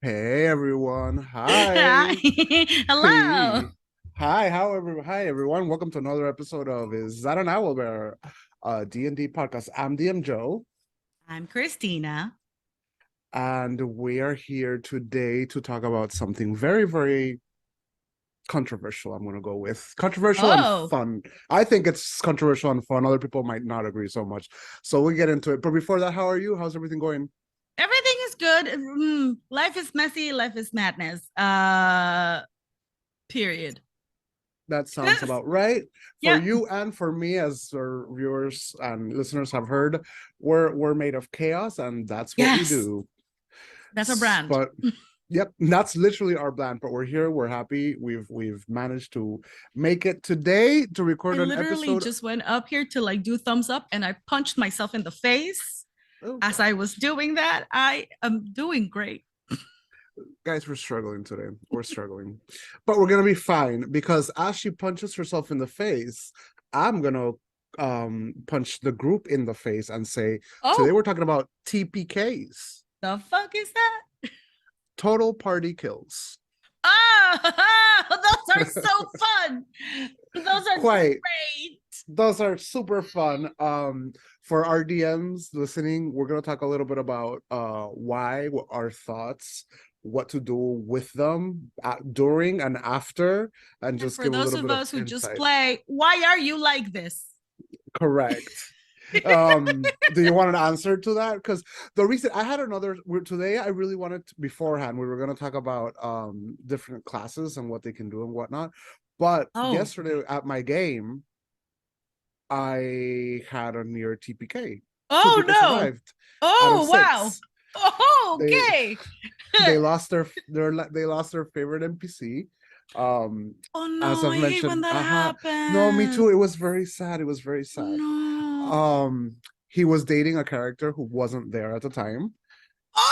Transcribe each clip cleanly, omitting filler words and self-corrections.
Hey everyone. Hi. Hi. Hello. Hey. Hi everyone. Welcome to another episode of Is That an Owlbear? D&D podcast. I'm DM Joe, I'm Christina. and we are here today to talk about something very, very controversial. I'm gonna go with controversial and Oh, fun. I think it's controversial and fun. Other people might not agree so much. So we'll get into it. But before that, how are you? How's everything going? everything is good. Life is messy. Life is madness. Period. That sounds about right. For Yeah, you and for me, as our viewers and listeners have heard, we're made of chaos, and that's what we yes, do. that's a brand. But yep, that's literally our plan. But we're here, we're happy. We've managed to make it today to I record an literally episode. just went up here to like do thumbs up and I punched myself in the face Oh as I God, was doing that. I am doing great. guys, we're struggling today. We're struggling, but we're gonna be fine because as she punches herself in the face, I'm gonna punch the group in the face and say today Oh, we're talking about TPKs. the fuck is that? Total party kills. Ah, those are so fun. Those are Quite. great. Those are super fun. For our DMs listening, we're gonna talk a little bit about why, what our thoughts, what to do with them during and after, and And just for give a those little of bit of us who just insight. play, why are you like this? Correct. Do you want an answer to that? Because the reason I had another today, I really wanted to, beforehand, we were going to talk about different classes and what they can do and whatnot. But Oh, yesterday at my game, I had a near TPK. Two oh people no. survived out of Oh, wow. six. Oh, They okay. they lost their favorite NPC. Um, Oh as no, I've I hate when mentioned, that no, me happens. too. It was very sad. It was very sad. No. Um, he was dating a character who wasn't there at the time.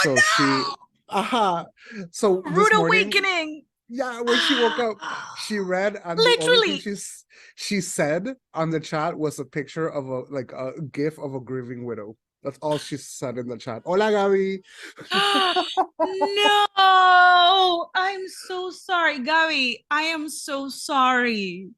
So she, Oh aha. So no. this Rude morning, awakening. yeah, when she woke up, she Ah, read, and the only thing literally. she said on the chat was a picture of a gif of a grieving widow. That's all she said in the chat. Hola, Gabi. No, I'm so sorry, Gabby. I am so sorry.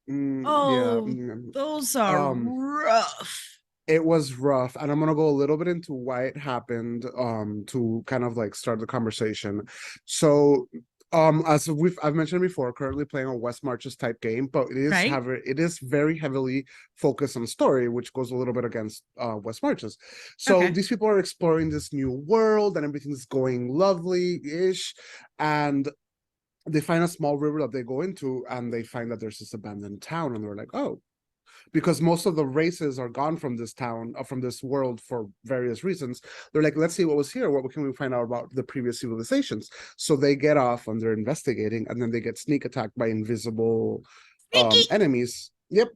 Yeah. Oh, those are Um, rough. it was rough, and I'm gonna go a little bit into why it happened, to kind of like start the conversation. So, as I've mentioned before, currently playing a West Marches type game, but Right? it is very heavily focused on story, which goes a little bit against West Marches. So Okay. these people are exploring this new world, and everything's going lovely-ish, and they find a small river that they go into, and they find that there's this abandoned town, and they're like, oh, because most of the races are gone from this town, from this world for various reasons. They're like, let's see what was here. What can we find out about the previous civilizations? So they get off and they're investigating, and then they get sneak attacked by invisible Sneaky. enemies. Yep.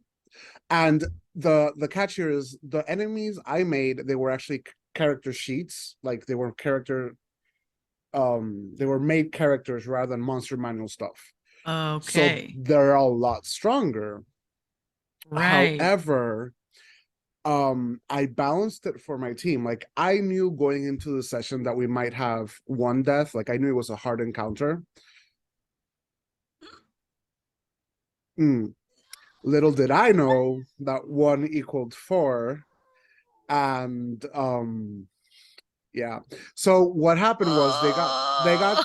And the catch here is the enemies I made, they were actually character sheets, like they were made characters rather than monster manual stuff. So Okay. they're a lot stronger. Right. However, I balanced it for my team. Like I knew going into the session that we might have one death. Like I knew it was a hard encounter. Mm. Little did I know that one equaled four. And yeah. So what happened was Oh.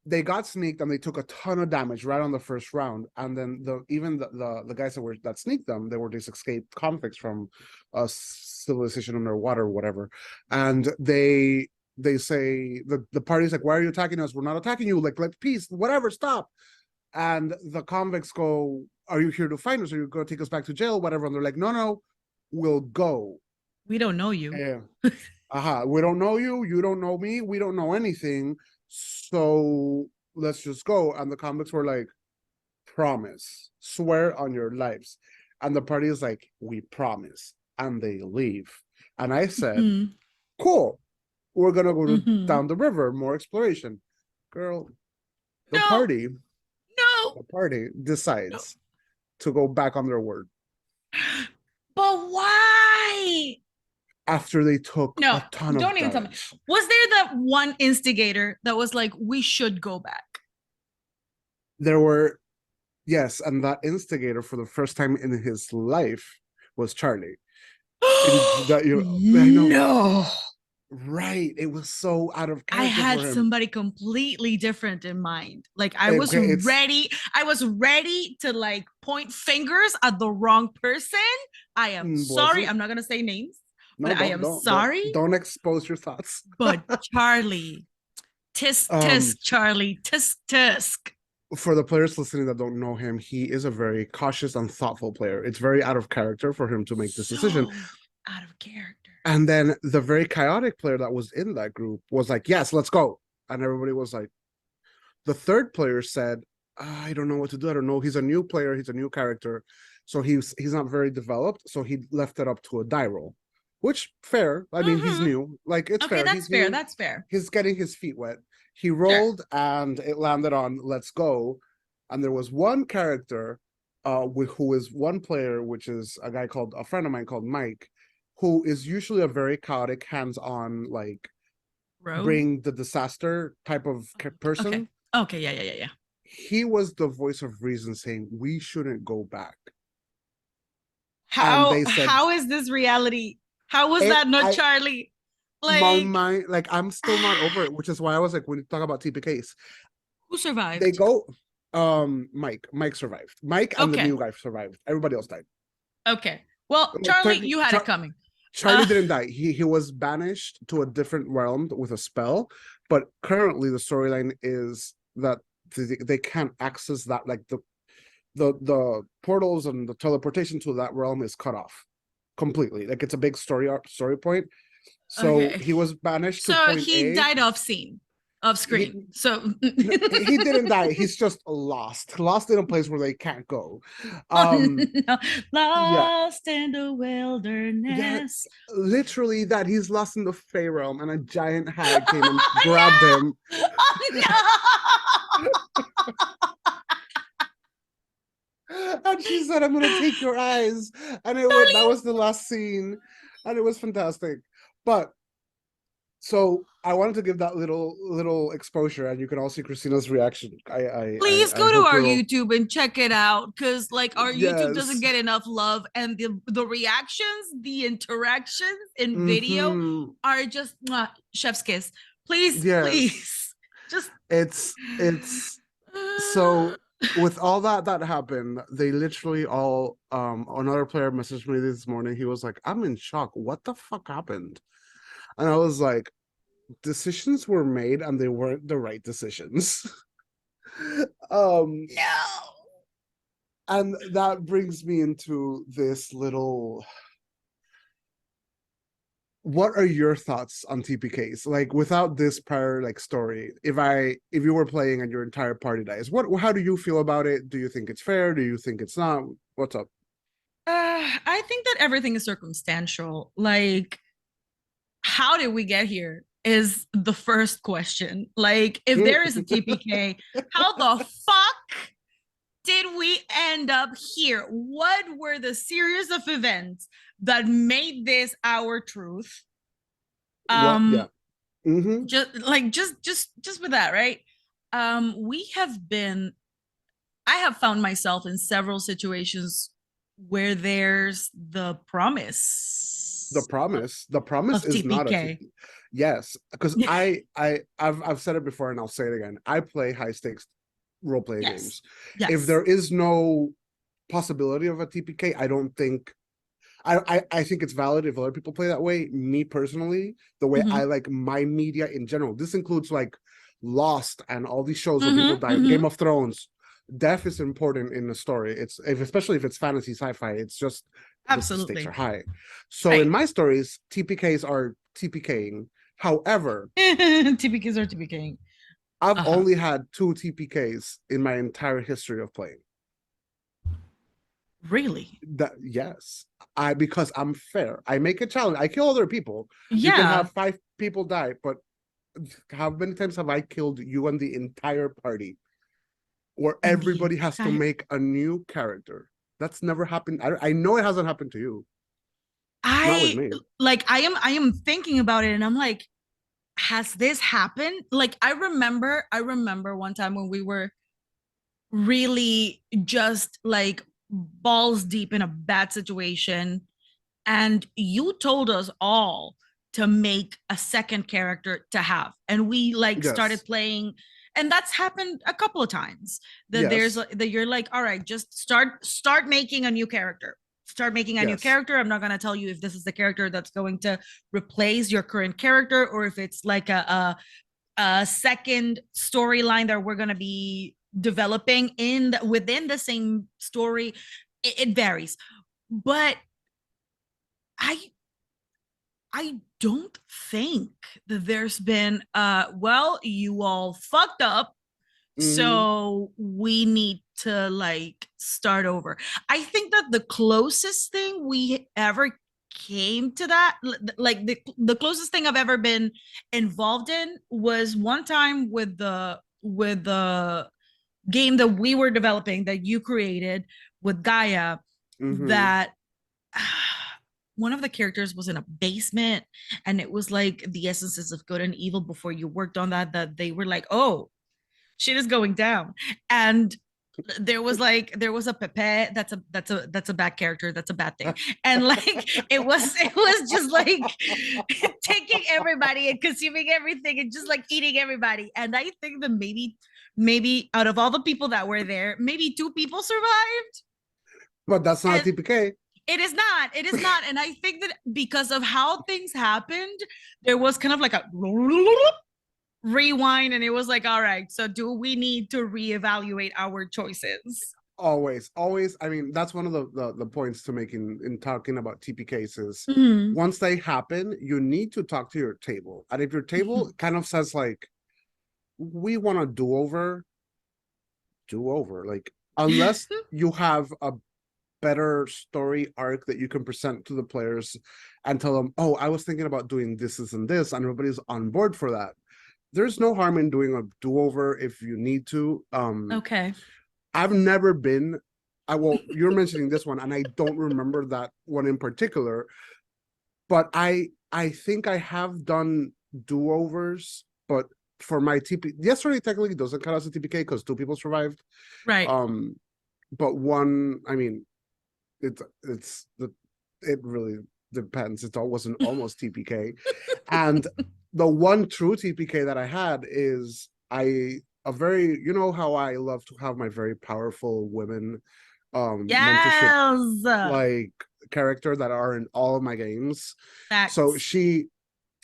they got sneaked, and they took a ton of damage right on the first round. And then the guys that sneaked them, they were these escaped convicts from a civilization underwater or whatever. And they say the party's like, why are you attacking us? We're not attacking you. Like, let peace, whatever, stop. And the convicts go, are you here to find us? Are you going to take us back to jail? Whatever. And they're like, no, no, we'll go. We don't know you. Yeah. We don't know you, you don't know me, we don't know anything, so let's just go. And the convicts were like, promise, swear on your lives. And the party is like, we promise. And they leave. And I said, Hmm. cool, we're gonna go Hmm. down the river, more exploration. Girl, the No, party, no, the party no. decides to go back on their word. But why? after they took No, a ton of don't even tell me. damage. Was there that one instigator that was like, we should go back? There were, yes, and that instigator for the first time in his life was Charlie. That I know, No. right? It was so out of I character had for him. somebody completely different in mind. Like I was Okay, it's ready. I was ready to like point fingers at the wrong person. I am sorry. wasn't. I'm not gonna say names, No, but I don't am don't don't sorry. don't expose your thoughts. But Charlie, tisk um, tisk, Charlie, tisk tisk. for the players listening that don't know him, he is a very cautious and thoughtful player. It's very out of character for him to make this decision. So out of character. And then the very chaotic player that was in that group was like, yes, let's go. And everybody was like, the third player said, I don't know what to do. I don't know. He's a new player. He's a new character. So he's not very developed. So he left it up to a die roll, which fair. I mean, he's new. Like, it's Okay, fair. that's He's fair. new. That's fair. He's getting his feet wet. He Sure. rolled and it landed on let's go. And there was one character who is one player, which is a guy called a friend of mine called Mike, who is usually a very chaotic, hands-on, like Rogue? bring the disaster type of person. Okay. Okay. Yeah. Yeah. Yeah. Yeah. He was the voice of reason saying we shouldn't go back. And How they said, how is this reality? How was that not Charlie? my Like mind, like I'm still not over it, which is why I was like, when you talk about TPKs, who survived? they go, Mike survived. Mike and the Okay. new guy survived. Everybody else died. Okay. Well, Charlie, you had it coming. Charlie didn't die. He was banished to a different realm with a spell, but currently the storyline is that they can't access that, like the portals and the teleportation to that realm is cut off completely. Like it's a big story point. So Okay. he was banished to So point he A. died off scene, off screen. So He didn't die. He's just lost in a place where they can't go. No. Yeah, Lost in the yeah, wilderness. literally that. He's lost in the Fey realm, and a giant hag came and Oh, grabbed no! him. Oh, no! And she said, I'm gonna take your eyes. And that was the last scene, and it was fantastic. But so I wanted to give that little exposure, and you can all see Christina's reaction. Please I go to hope our you're all, YouTube and check it out, because like our YouTube doesn't yes. get enough love, and the reactions, the interactions in video are just chef's kiss. Please, Yes. please, just It's so with all that happened, they literally all another player messaged me this morning. He was like, I'm in shock. What the fuck happened? And I was like, decisions were made and they weren't the right decisions. no. And that brings me into this little, what are your thoughts on TPKs? Like without this prior like story, if you were playing and your entire party dies, how do you feel about it? Do you think it's fair? Do you think it's not? What's up? I think that everything is circumstantial. Like, how did we get here is the first question. Like, if there is a TPK, how the fuck did we end up here? What were the series of events that made this our truth? Yeah. Just with that, right? I have found myself in several situations where there's the promise The promise of is not TPK. yes, because I've said it before and I'll say it again. I play high stakes role playing games. Yes. If there is no possibility of a TPK, I don't think I think it's valid if other people play that way. Me personally, the way I like my media in general, this includes like Lost and all these shows where people die, Game of Thrones. Death is important in the story. Especially if it's fantasy sci-fi, it's just absolutely the stakes are high. So in my stories, TPKs are TPKing. However, TPKs are TPKing. I've only had 2 TPKs in my entire history of playing. Really? Yes. Because I'm fair. I make a challenge. I kill other people. Yeah. You can have 5 people die, but how many times have I killed you and the entire party? Where everybody has to make a new character. That's never happened. I know it hasn't happened to you. Not with I me. I am thinking about it and I'm like, has this happened? Like I remember one time when we were really just like balls deep in a bad situation and you told us all to make a second character to have and we like started Yes. playing, and that's happened a couple of times that there's Yes. that you're like, all right, just start making a new character, start making a new Yes. character. I'm not going to tell you if this is the character that's going to replace your current character or if it's like a second storyline that we're going to be developing within the same story. It varies, but I I don't think that there's been well, you all fucked up, Hmm. so we need to like start over. I think that the closest thing we ever came to that, like the closest thing I've ever been involved in was one time with the game that we were developing that you created with Gaia, Hmm. that one of the characters was in a basement and it was like the essences of good and evil before you worked on that they were like, oh, shit is going down. And there was a Pepe, that's a bad character, that's a bad thing. And like it was just like taking everybody and consuming everything and just like eating everybody. And I think that maybe out of all the people that were there, maybe two people survived. But that's not a And TPK. it is not. It is not. And I think that because of how things happened, there was kind of like a rewind, and it was like, all right, so do we need to reevaluate our choices? Always, always. I mean, that's one of the points to make in talking about TP cases. Mm-hmm. Once they happen, you need to talk to your table. And if your table kind of says like, we want a do-over, do-over. Like, unless you have a better story arc that you can present to the players and tell them, oh, I was thinking about doing this and this, and everybody's on board for that. There's no harm in doing a do-over if you need to. Okay. I've never been. Well, you're mentioning this one, and I don't remember that one in particular. But I think I have done do-overs, but for my TP, yesterday technically doesn't count as a TPK because two people survived. Right. Um, but one, I mean, it's the it really depends. It wasn't almost TPK, and the one true TPK that I had is a very, you know how I love to have my very powerful women mentorship Yes. like character that are in all of my games. So Facts.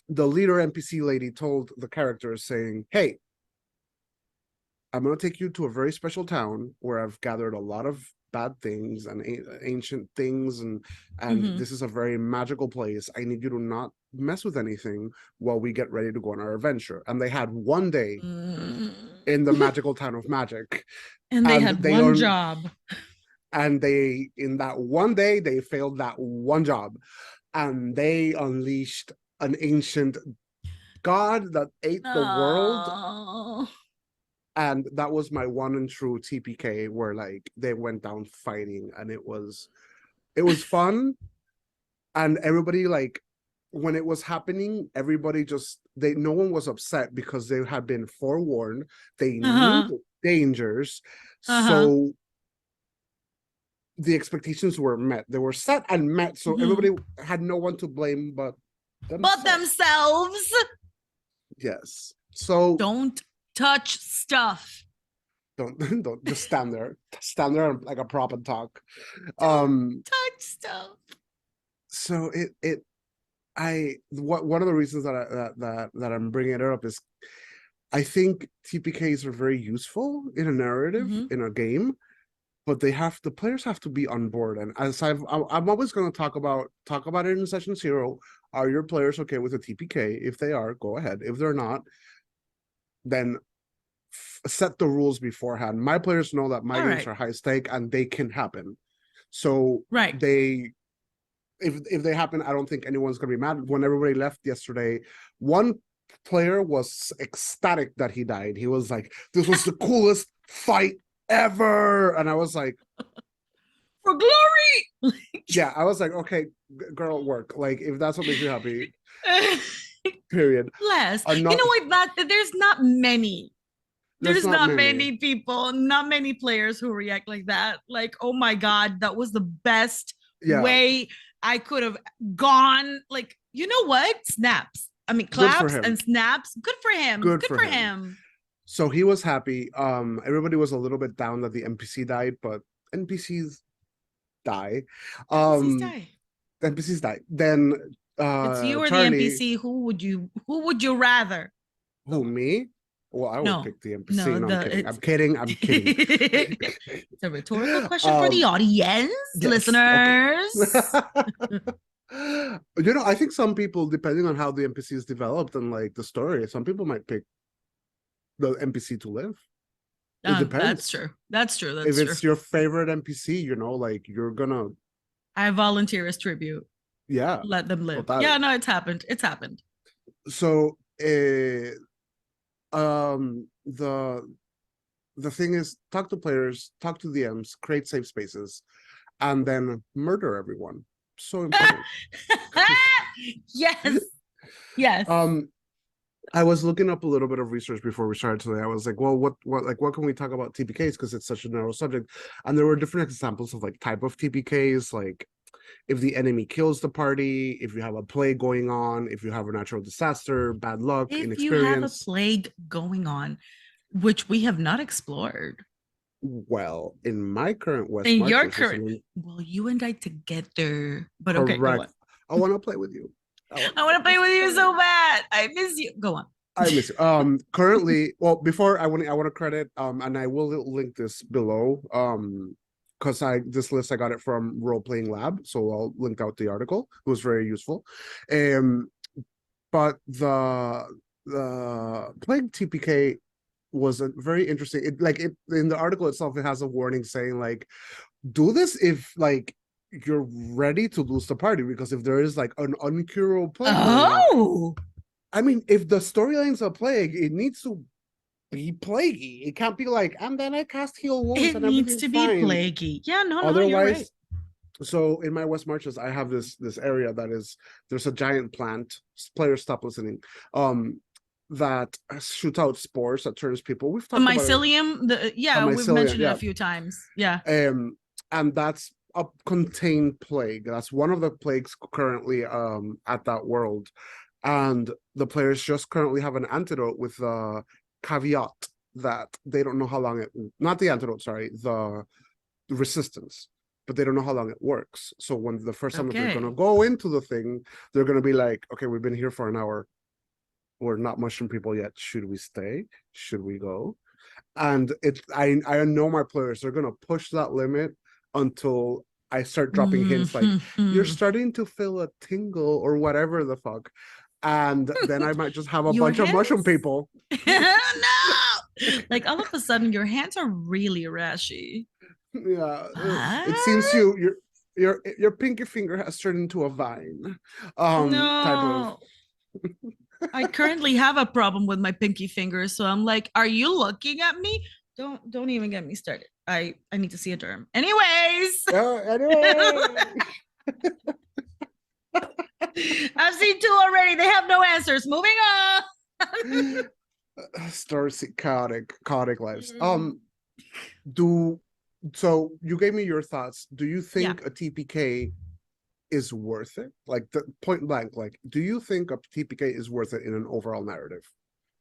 the leader NPC lady told the characters saying, hey, I'm going to take you to a very special town where I've gathered a lot of bad things and ancient things, and Mm-hmm. this is a very magical place. I need you to not mess with anything while we get ready to go on our adventure. And they had one day Mm. in the magical town of magic, And they and had one job. they in that one day they failed that one job, and they unleashed an ancient god that ate the world. Oh. And that was my one and true TPK where like they went down fighting, and it was fun. And everybody, like, when it was happening, everybody just no one was upset because they had been forewarned. They knew Uh-huh. the dangers, Uh-huh. so the expectations were met. They were set and met, so Mm-hmm. everybody had no one to blame but But themselves. themselves. Yes. So Don't touch stuff. don't just stand there like a prop and talk. Don't Um touch stuff. so it I what one of the reasons that I'm bringing it up is I think TPKs are very useful in a narrative Mm-hmm. in a game, but the players have to be on board. And as I'm always going to talk about it in session 0. Are your players okay with a TPK? If they are, go ahead. If they're not, then set the rules beforehand. My players know that my All games right. are high stake and they can happen. So Right. they if they happen, I don't think anyone's gonna be mad. When everybody left yesterday, one player was ecstatic that he died. He was like, "This was the coolest fight ever," and I was like, for glory. Yeah, I was like, okay, girl, work. Like, if that's what makes you happy, period. Less. You Not know what? That there's not many. there's There's not not many. many people, not many players who react like that. Like, oh my God, that was the best Yeah, way I could have gone. Like, you know what? Snaps. I mean, good for claps and him. snaps. Good for him. Good Good for for him. him. So he was happy. Everybody was a little bit down that the NPC died, but NPCs die. NPCs Um, die. NPCs die. Then It's you or the Charlie, NPC. Who would you rather? who Go. me? Well, I would No, pick the NPC. no, No, I'm the kidding. I'm it's kidding. I'm kidding. it's a rhetorical question for the audience, Yes, okay. listeners. I think some people, depending on how the NPC is developed and like the story, some people might pick the NPC to live. It That's depends. true. That's true. If That's true. it's your favorite NPC, like you're gonna, I volunteer as tribute. yeah, Let them live. total. Yeah, no, it's happened. It's happened. So, the thing is, talk to players, talk to DMs, create safe spaces, and then murder everyone. So important. Yes. Yes. I was looking up a little bit of research before we started today. I was like, well, what can we talk about TPKs, because it's such a narrow subject, and there were different examples of like type of TPKs, like if the enemy kills the party, if you have a plague going on, if you have a natural disaster, bad luck, If you have a inexperience. plague going on, which we have not explored. Well, in my current West In your Marches, current, well, you and I together. But okay, go correct. on. I want to play with you. I want I to want play to play with you this so game. bad. I miss you. Go on. I miss you. Currently, well, before I want to credit, and I will link this below, because this list I got it from Role Playing Lab, so I'll link out the article. It was very useful. But the Plague TPK was a very interesting. It in the article itself, it has a warning saying like, do this if like you're ready to lose the party, because if there is like an uncurable plague going on. Oh, I mean, if the storyline's a plague, it needs to be plaguey. It can't be like, and then I cast heal wounds it and needs everything's to be fine. plaguey. Yeah, no, no, you're right. Otherwise, so in my West Marches, I have this area that is, there's a giant plant. Players stop listening. That shoots out spores that turns people. We've The talked about it. mycelium, A yeah, we've mycelium, mentioned it a yeah. few times. Yeah. And that's a contained plague. That's one of the plagues currently at that world. And the players just currently have an antidote with the caveat that they don't know how long it, not the antidote, sorry, the resistance, but they don't know how long it works. So when the first time that they're going to Okay. go into the thing, they're going to be like, okay, we've been here for an hour. We're not mushroom people yet. Should we stay? Should we go? And I know my players are going to push that limit until I start dropping hints like, you're Mhm. starting to feel a tingle or whatever the fuck. And then I might just have a Your bunch of mushroom hands? people. No. Like all of a sudden, your hands are really rashy. Yeah, it seems What? your pinky finger has turned into a vine, type of. No. I currently have a problem with my pinky finger, so I'm like, are you looking at me? Don't even get me started. I need to see a derm. Anyways, Anyway, I've seen two already. They have no answers. Moving on. stars chaotic lives. Mm. Do so. You gave me your thoughts. Do you Yeah. think a TPK is worth it? Like the point blank. Like, do you think a TPK is worth it in an overall narrative?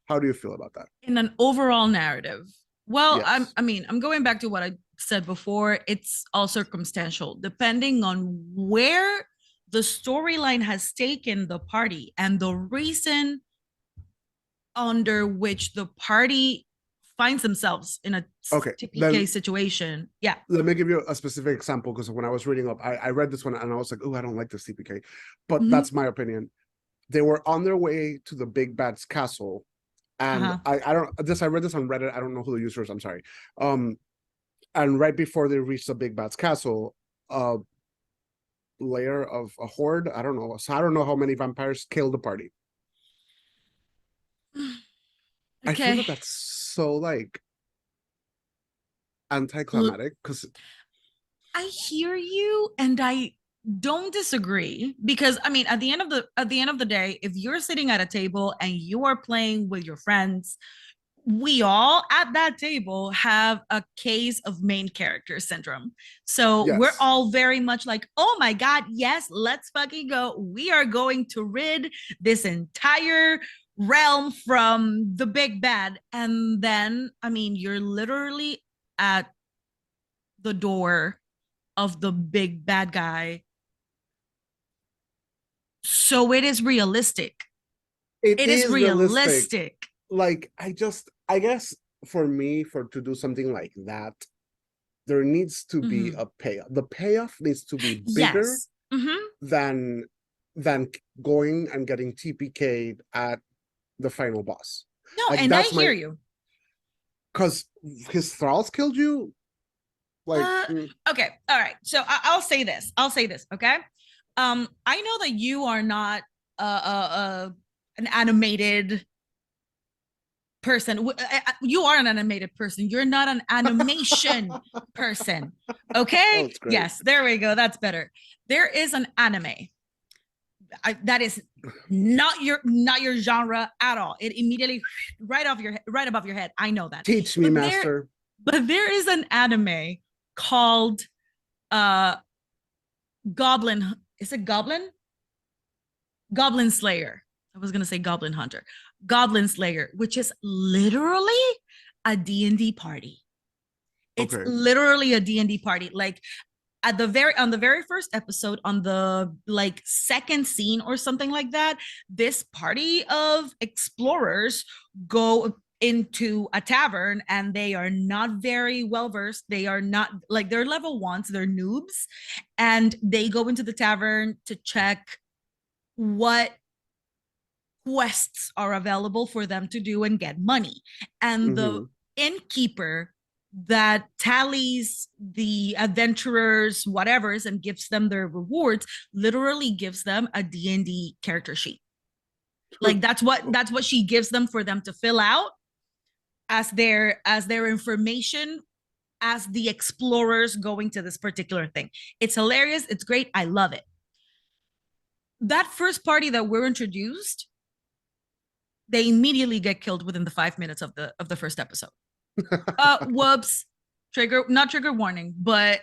How do you feel about that? In an overall narrative. Well, Yes. I mean, I'm going back to what I said before. It's all circumstantial, depending on where the storyline has taken the party and the reason under which the party finds themselves in a Okay. TPK Then situation. Yeah. let me give you a specific example, because when I was reading up, I read this one and I was like, oh, I don't like this TPK. But Mhm. that's my opinion. They were on their way to the big bad's castle. And Uh-huh. I read this on Reddit. I don't know who the user is, I'm sorry. And right before they reached the big bad's castle, a layer of a horde, I don't know. So I don't know how many vampires killed the party. I feel that Okay. that's so like L- anticlimactic, because I hear you, and I don't disagree, because I mean, at the end of the day, if you're sitting at a table and you are playing with your friends, we all at that table have a case of main character syndrome. So we're Yes. all very much like, oh my God, yes, let's fucking go. We are going to rid this entire realm from the big bad. And then, I mean, you're literally at the door of the big bad guy. So it is realistic. It It is is realistic. realistic. Like, I guess for me, for to do something like that, there needs to be Mhm. a payoff. The payoff needs to be bigger Yes. Mhm. than than going and getting TPK'd at the final boss. No, Like and I that's hear my, you. because his thralls killed you. Like, Uh, okay. All right. So I'll say this. I'll say this. Okay. I know that you are not an animated person. You are an animated person. You're not an animation person. oh, Okay. it's great. Yes. There we go. That's better. There is an anime that is not your genre at all. It immediately right above your head. I know that. Teach me, But there master. but there is an anime called uh Goblin. Is it Goblin? Goblin Slayer. I was gonna say Goblin Hunter. Goblin Slayer, which is literally a D&D party. It's Okay. literally a D&D party. Like at the very on the very first episode, on the like second scene or something like that, this party of explorers go into a tavern, and they are not very well versed. They are not like, they're level ones, they're noobs, and they go into the tavern to check what quests are available for them to do and get money. And the Mm-hmm. innkeeper that tallies the adventurers whatever's and gives them their rewards literally gives them a D&D character sheet. Like that's what she gives them for them to fill out as their information as the explorers going to this particular thing. It's hilarious, it's great, I love it. That first party that we're introduced, they immediately get killed within the 5 minutes of the first episode. Whoops. Trigger, not trigger warning, but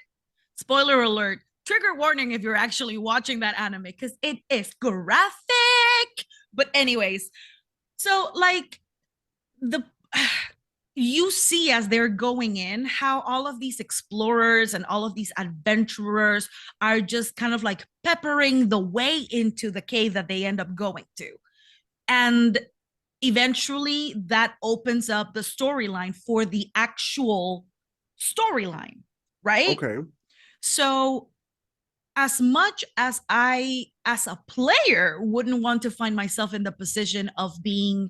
spoiler alert. Trigger warning if you're actually watching that anime, because it is graphic. But anyways, so like the you see as they're going in how all of these explorers and all of these adventurers are just kind of like peppering the way into the cave that they end up going to. And eventually that opens up the storyline for the actual storyline, right? Okay. So as much as I as a player wouldn't want to find myself in the position of being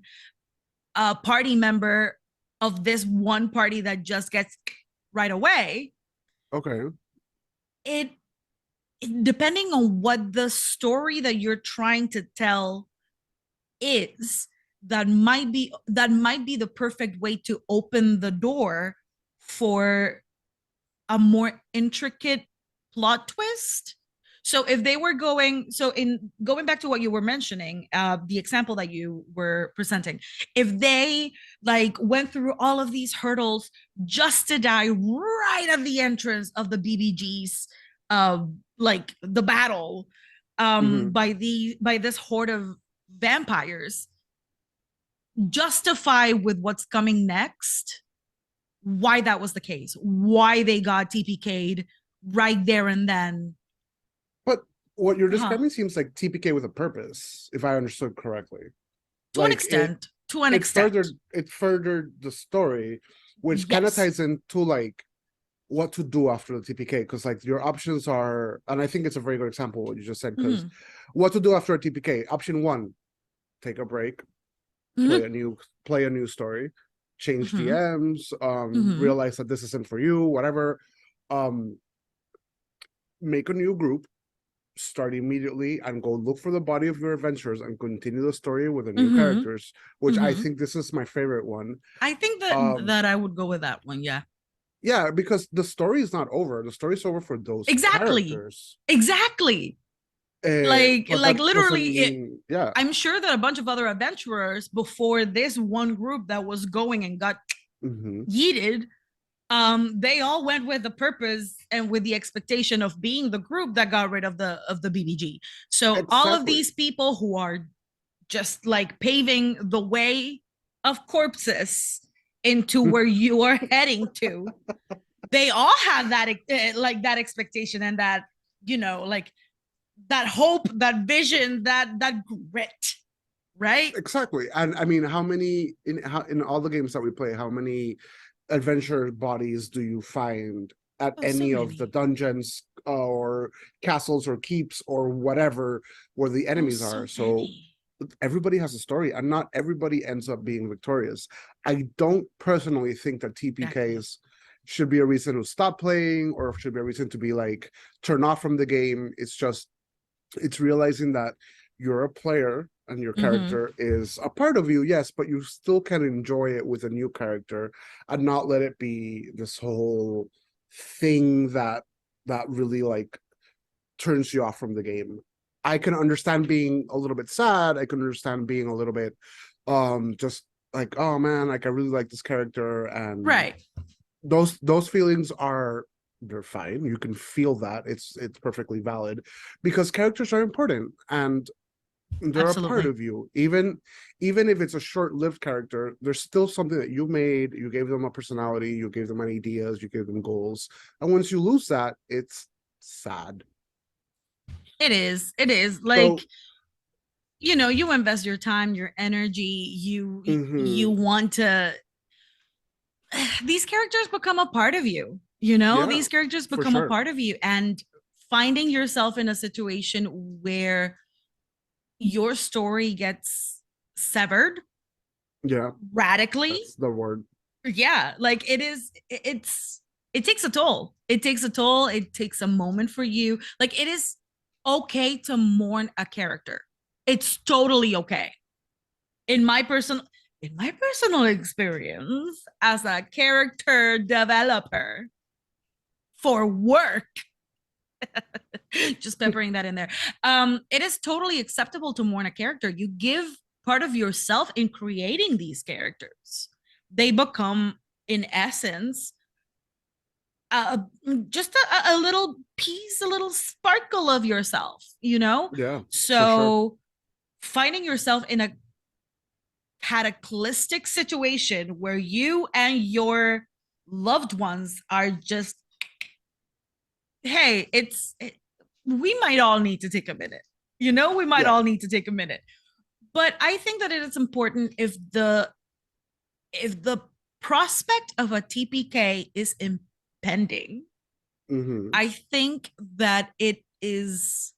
a party member of this one party that just gets right away, Okay. it depending on what the story that you're trying to tell is, that might be the perfect way to open the door for a more intricate plot twist. So if they were going, so in going back to what you were mentioning, the example that you were presenting, if they like went through all of these hurdles just to die right at the entrance of the BBG's, like the battle, Mm-hmm. by this horde of vampires, justify with what's coming next why that was the case, why they got TPK'd right there and then. But what you're Huh. describing seems like TPK with a purpose, if I understood correctly. To an Like extent. To an it extent. furthered the story, which kind of Yes. ties into like what to do after the TPK, because like your options are, and I think it's a very good example what you just said, because Mhm. what to do after a TPK. Option one, take a break, Mhm. play a new story, change Mhm. DMs, Mhm. realize that this isn't for you, whatever. Um, make a new group, start immediately and go look for the body of your adventures and continue the story with the new Mhm. characters, which I Mhm. think this is my favorite one. I think that Um, that I would go with that one. Yeah. Yeah, because the story is not over. The story's over for those Exactly. characters. Exactly. But Like that doesn't literally mean, yeah. I'm sure that a bunch of other adventurers before this one group that was going and got Hmm. yeeted, they all went with the purpose and with the expectation of being the group that got rid of the BBG. So all of Exactly. these people who are just like paving the way of corpses into where you are heading to, they all have that like that expectation and that, you know, like that hope, that vision, that grit, right? Exactly. And I mean, how many in all the games that we play, how many adventure bodies do you find at Oh, so any of the many. dungeons or castles or keeps or whatever where the Oh, enemies so are? So many. everybody has a story and not everybody ends up being victorious. I don't personally think that Exactly. TPKs should be a reason to stop playing or should be a reason to be like turn off from the game. It's just it's realizing that you're a player and your Mm-hmm. character is a part of you, yes, but you still can enjoy it with a new character and not let it be this whole thing that really like turns you off from the game. I can understand being a little bit sad. I can understand being a little bit just like, oh man, like I really like this character, and Right. those feelings are they're fine. You can feel that. It's perfectly valid because characters are important and they're a part Absolutely. of you. Even if it's a short-lived character, there's still something that you made. You gave them a personality, you gave them ideas, you gave them goals. And once you lose that, it's sad. It is. It is. Like, So, you know, you invest your time, your energy, you mhm, want to these characters become a part of you. You know, yeah, these characters for become a sure. part of you, and finding yourself in a situation where your story gets severed Yeah, radically, that's the word. yeah, like it takes a toll. It takes a toll. It takes a moment for you. Like it is okay to mourn a character. It's totally okay. In my personal experience as a character developer for work, just peppering that in there. It is totally acceptable to mourn a character. You give part of yourself in creating these characters. They become, in essence, uh, just a little piece, a little sparkle of yourself, you know? Yeah, for sure. So finding yourself in a cataclysmic situation where you and your loved ones are just, hey, we might all need to take a minute. You know, we might Yeah. all need to take a minute. But I think that it is important if the prospect of a TPK is impending, Hmm. I think that it is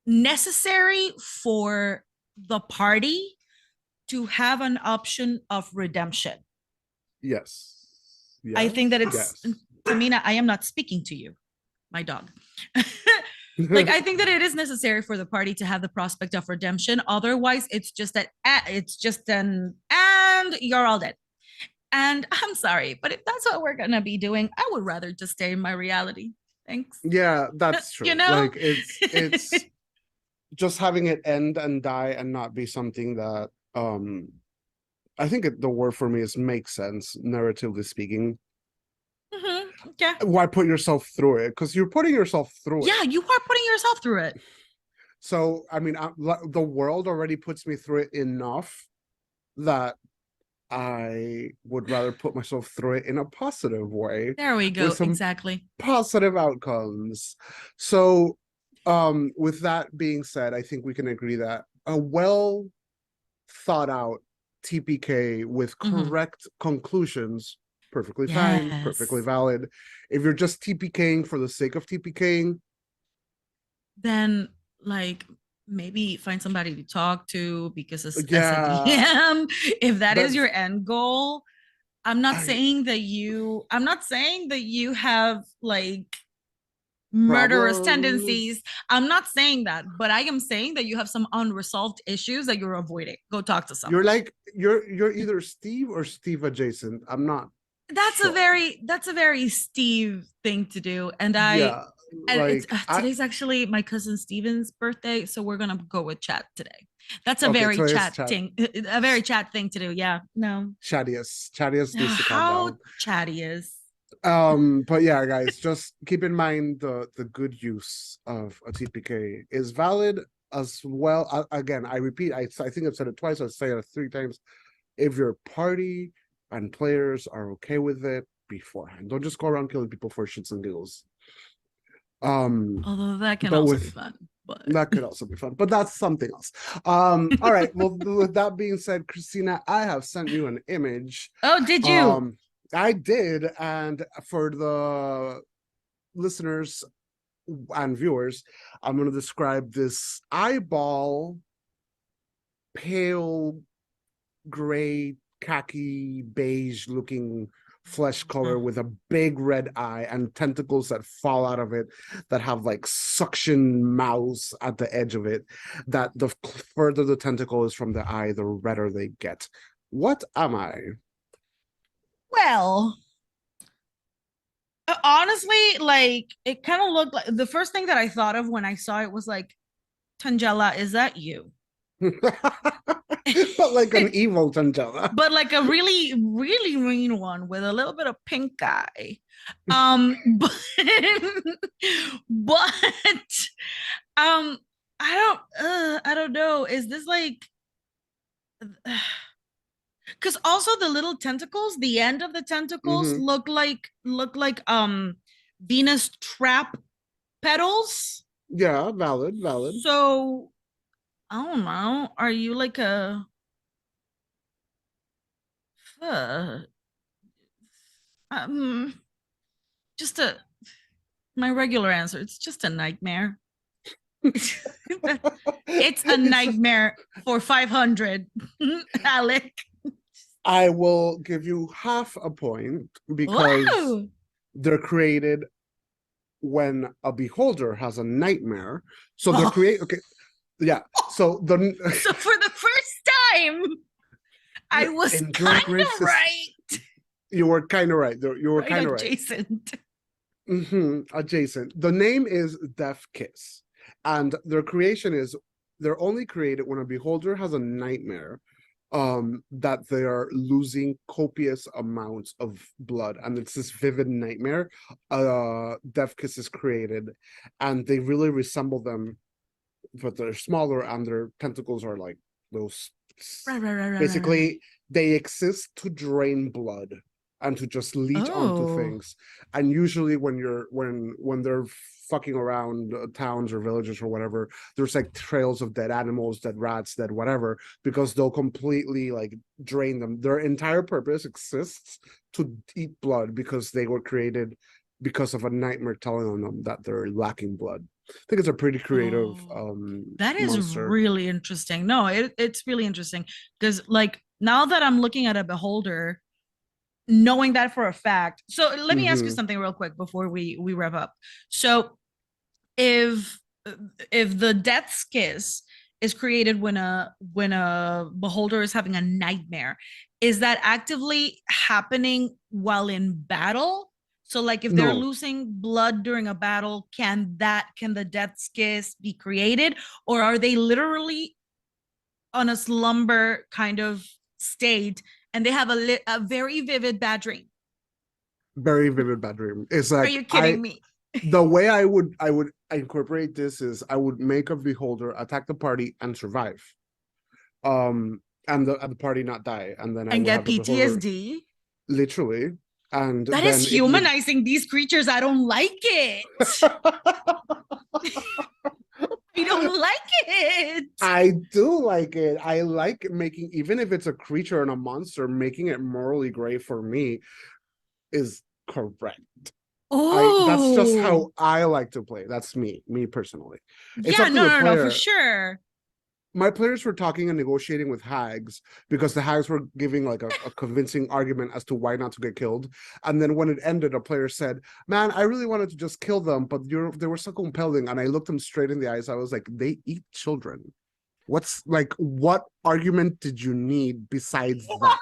necessary for the party to have an option of redemption. Yes. I Yes. think that it's, Yes. Tamina, I am not speaking to you, my dog. Like, I think that it is necessary for the party to have the prospect of redemption. Otherwise, it's just that it's just an and you're all dead. And I'm sorry, but if that's what we're gonna be doing, I would rather just stay in my reality. Thanks. Yeah, that's You true. know? Like it's just having it end and die and not be something that I think the word for me is makes sense, narratively speaking. Yeah. Why put yourself through it? Because you're putting yourself through it. Yeah, you are putting yourself through it. So I mean, the world already puts me through it enough that I would rather put myself through it in a positive way There we with go. some Exactly. positive outcomes. So, with that being said, I think we can agree that a well thought out TPK with Mhm. correct conclusions, perfectly fine, perfectly Yes. valid. If you're just TPKing for the sake of TPKing, Then, like, maybe find somebody to talk to because as a yeah, DM, if that is that's your end goal, I I'm not saying that you have like murderous tendencies. problems. I'm not saying that, but I am saying that you have some unresolved issues that you're avoiding. Go talk to You're someone. like you're either Steve or Steve adjacent. I'm not. Sure. that's a very Steve thing to do. Yeah, And it's like I today's actually my cousin Steven's birthday, so we're gonna go with chat today. That's okay, so it's chat. a very chat thing to do. Yeah, no. Chadius needs to calm How down. chatty is. But yeah, guys, just keep in mind the good use of a TPK is valid as well. Again, I repeat, I think I've said it twice, I'll say it 3 times. If your party and players are okay with it beforehand, don't just go around killing people for shits and giggles. Although that can But also be with fun. But that could also be fun, but that's something else. All right. Well, with that being said, Christina, I have sent you an image. oh, did you? Um, I did, and for the listeners and viewers, I'm going to describe this eyeball, pale gray, khaki, beige looking flesh color with a big red eye and tentacles that fall out of it that have like suction mouths at the edge of it, that the further the tentacle is from the eye, the redder they get. What am I? Well, honestly, like it kind of looked like the first thing that I thought of when I saw it was like, Tangela, is that you? But like an evil Tangela. But like a really, really green one with a little bit of pink eye. But but um, I don't know. Is this like? Because also the little tentacles, the end of the tentacles Mm-hmm. look like Venus trap petals. Yeah, valid, valid. So I don't know. Are you like a uh, um just a my regular answer? It's just a nightmare. It's a It's just, nightmare for 500, Alec. I will give you half a point because Wow. they're created when a beholder has a nightmare. So they're Oh. create okay, yeah. So the So for the first time, I was in kind Drag Race, of right. you were kind of right. You were Right kind of right. adjacent. Adjacent. The name is Death Kiss, and their creation is they're only created when a beholder has a nightmare that they are losing copious amounts of blood, and it's this vivid nightmare. Death Kiss is created, and they really resemble them, but they're smaller and their tentacles are like those. Right. Basically, they exist to drain blood and to just leech onto Oh. things. And usually, when they're fucking around towns or villages or whatever, there's like trails of dead animals, dead rats, dead whatever, because they'll completely like drain them. Their entire purpose exists to eat blood because they were created because of a nightmare telling them that they're lacking blood. I think it's a pretty creative Oh. That is monster. really interesting. No, it's really interesting because like now that I'm looking at a beholder, knowing that for a fact. So let me ask you Mm-hmm. something real quick before we wrap up. So if if the death's kiss is created when a beholder is having a nightmare, is that actively happening while in battle? So like if they're No, losing blood during a battle, can the death's kiss be created, or are they literally on a slumber kind of state and they have a very vivid bad dream? very vivid bad dream. It's Are like you kidding me? the way I would incorporate this is I would make a beholder attack the party and survive. And the party not die, and then I And would get have the beholder PTSD? literally, and That is then it would. humanizing these creatures. I don't like it. I don't like it. I do like it. I like making, even if it's a creature and a monster, making it morally gray for me is correct. I That's just Oh, how I like to play. That's me personally. It's yeah, up to the no, for player. sure. My players were talking and negotiating with hags because the hags were giving like a convincing argument as to why not to get killed. And then when it ended, a player said, "Man, I really wanted to just kill them, but they were so compelling." And I looked them straight in the eyes. I was like, "They eat children. What argument did you need besides that?"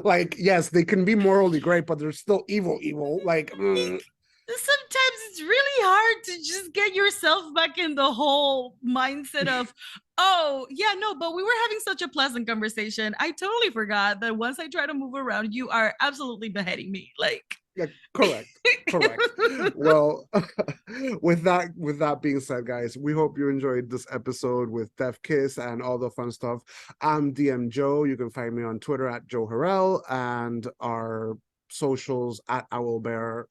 Like, yes, they can be morally great, but they're still evil. Like, sometimes it's really hard to just get yourself back in the whole mindset of, oh yeah, no, but we were having such a pleasant conversation, I totally forgot that once I try to move around you are absolutely beheading me, like. yeah, correct. Well, with that being said, guys, we hope you enjoyed this episode with Def Kiss and all the fun stuff. I'm DM Joe. You can find me on Twitter at Joe Harrell, and our socials at Owlbear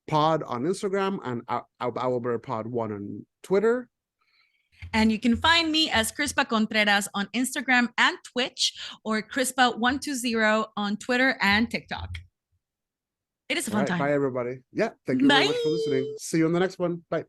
Pod on Instagram and Owlbear Pod 1 on Twitter. And you can find me as Crispa Contreras on Instagram and Twitch, or Crispa120 on Twitter and TikTok. It is a fun time. Bye, everybody. Yeah, thank you very much for listening. See you on the next one. Bye.